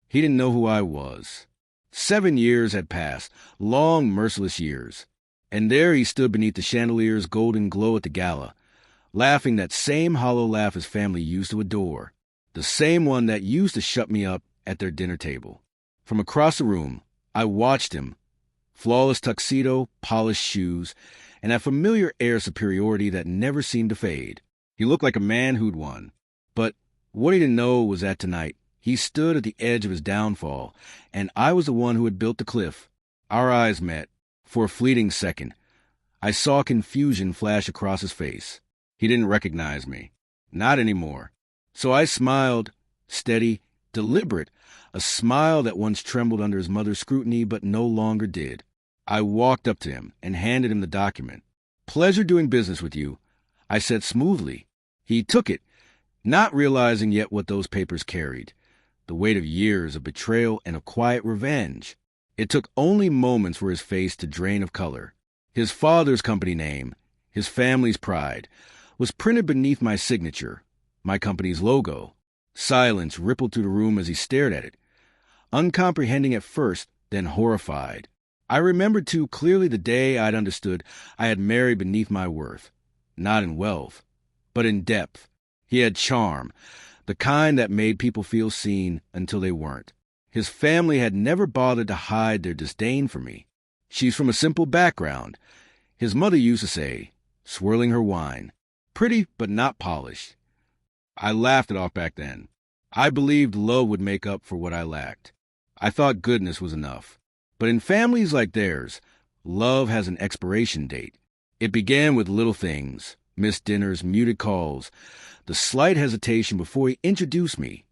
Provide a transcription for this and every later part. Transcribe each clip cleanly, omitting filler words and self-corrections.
He didn't know who I was. 7 years had passed, long, merciless years. And there he stood beneath the chandelier's golden glow at the gala, laughing that same hollow laugh his family used to adore, the same one that used to shut me up at their dinner table. From across the room, I watched him, flawless tuxedo, polished shoes, and that familiar air of superiority that never seemed to fade. He looked like a man who'd won. But what he didn't know was that tonight, he stood at the edge of his downfall, and I was the one who had built the cliff. Our eyes met. For a fleeting second, I saw confusion flash across his face. He didn't recognize me. Not anymore. So I smiled, steady, deliberate, a smile that once trembled under his mother's scrutiny but no longer did. I walked up to him and handed him the document. "Pleasure doing business with you," I said smoothly. He took it, not realizing yet what those papers carried, the weight of years of betrayal and of quiet revenge. It took only moments for his face to drain of color. His father's company name, his family's pride, was printed beneath my signature, my company's logo. Silence rippled through the room as he stared at it, uncomprehending at first, then horrified. I remembered too clearly the day I'd understood I had married beneath my worth, not in wealth, but in depth. He had charm, the kind that made people feel seen until they weren't. His family had never bothered to hide their disdain for me. "She's from a simple background," his mother used to say, swirling her wine. "Pretty, but not polished." I laughed it off back then. I believed love would make up for what I lacked. I thought goodness was enough. But in families like theirs, love has an expiration date. It began with little things, missed dinners, muted calls, the slight hesitation before he introduced me.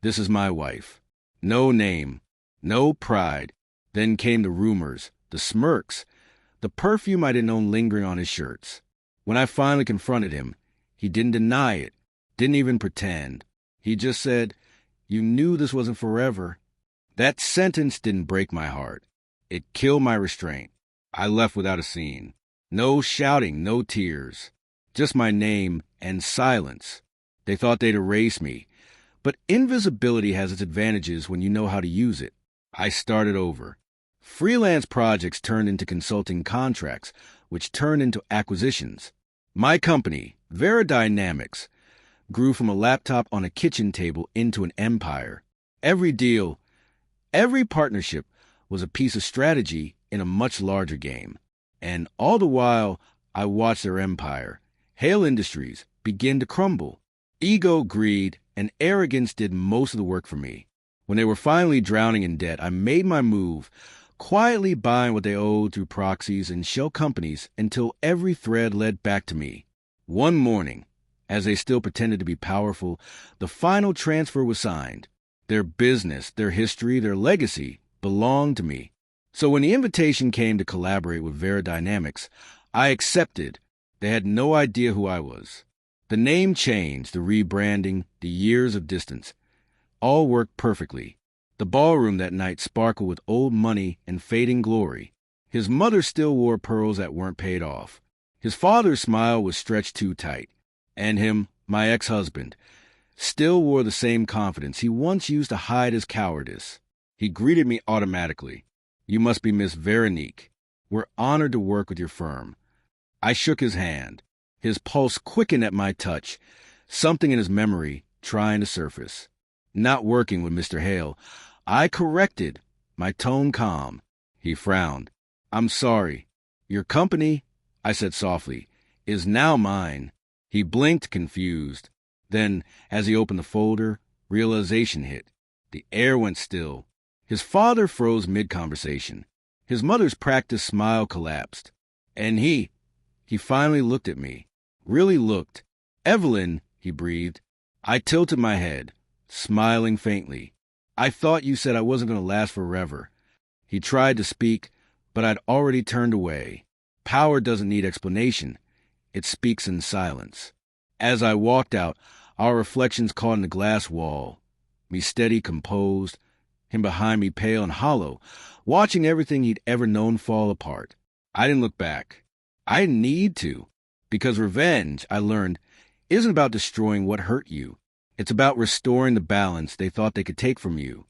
"This is my wife." No name, no pride. Then came the rumors, the smirks, the perfume I didn't own lingering on his shirts. When I finally confronted him, he didn't deny it, didn't even pretend. He just said, "You knew this wasn't forever." That sentence didn't break my heart. It killed my restraint. I left without a scene. No shouting, no tears. Just my name and silence. They thought they'd erase me. But invisibility has its advantages when you know how to use it. I started over. Freelance projects turned into consulting contracts, which turned into acquisitions. My company, Vera Dynamics, grew from a laptop on a kitchen table into an empire. Every deal, every partnership was a piece of strategy in a much larger game. And all the while, I watched their empire, Hale Industries, begin to crumble. Ego, greed, and arrogance did most of the work for me. When they were finally drowning in debt, I made my move, quietly buying what they owed through proxies and shell companies until every thread led back to me. One morning, as they still pretended to be powerful, the final transfer was signed. Their business, their history, their legacy belonged to me. So when the invitation came to collaborate with Vera Dynamics, I accepted. They had no idea who I was. The name change, the rebranding, the years of distance, all worked perfectly. The ballroom that night sparkled with old money and fading glory. His mother still wore pearls that weren't paid off. His father's smile was stretched too tight. And him, my ex-husband, still wore the same confidence he once used to hide his cowardice. He greeted me automatically. "You must be Miss Veronique. We're honored to work with your firm." I shook his hand. His pulse quickened at my touch, something in his memory trying to surface. Not working with Mr. Hale, I corrected, my tone calm. He frowned. "I'm sorry. Your company," I said softly, "is now mine." He blinked, confused. Then, as he opened the folder, realization hit. The air went still. His father froze mid-conversation. His mother's practiced smile collapsed. And he finally looked at me. Really looked. "Evelyn," he breathed. I tilted my head, smiling faintly. "I thought you said I wasn't going to last forever." He tried to speak, but I'd already turned away. Power doesn't need explanation. It speaks in silence. As I walked out, our reflections caught in the glass wall. Me steady, composed, him behind me pale and hollow, watching everything he'd ever known fall apart. I didn't look back. I didn't need to. Because revenge, I learned, isn't about destroying what hurt you. It's about restoring the balance they thought they could take from you.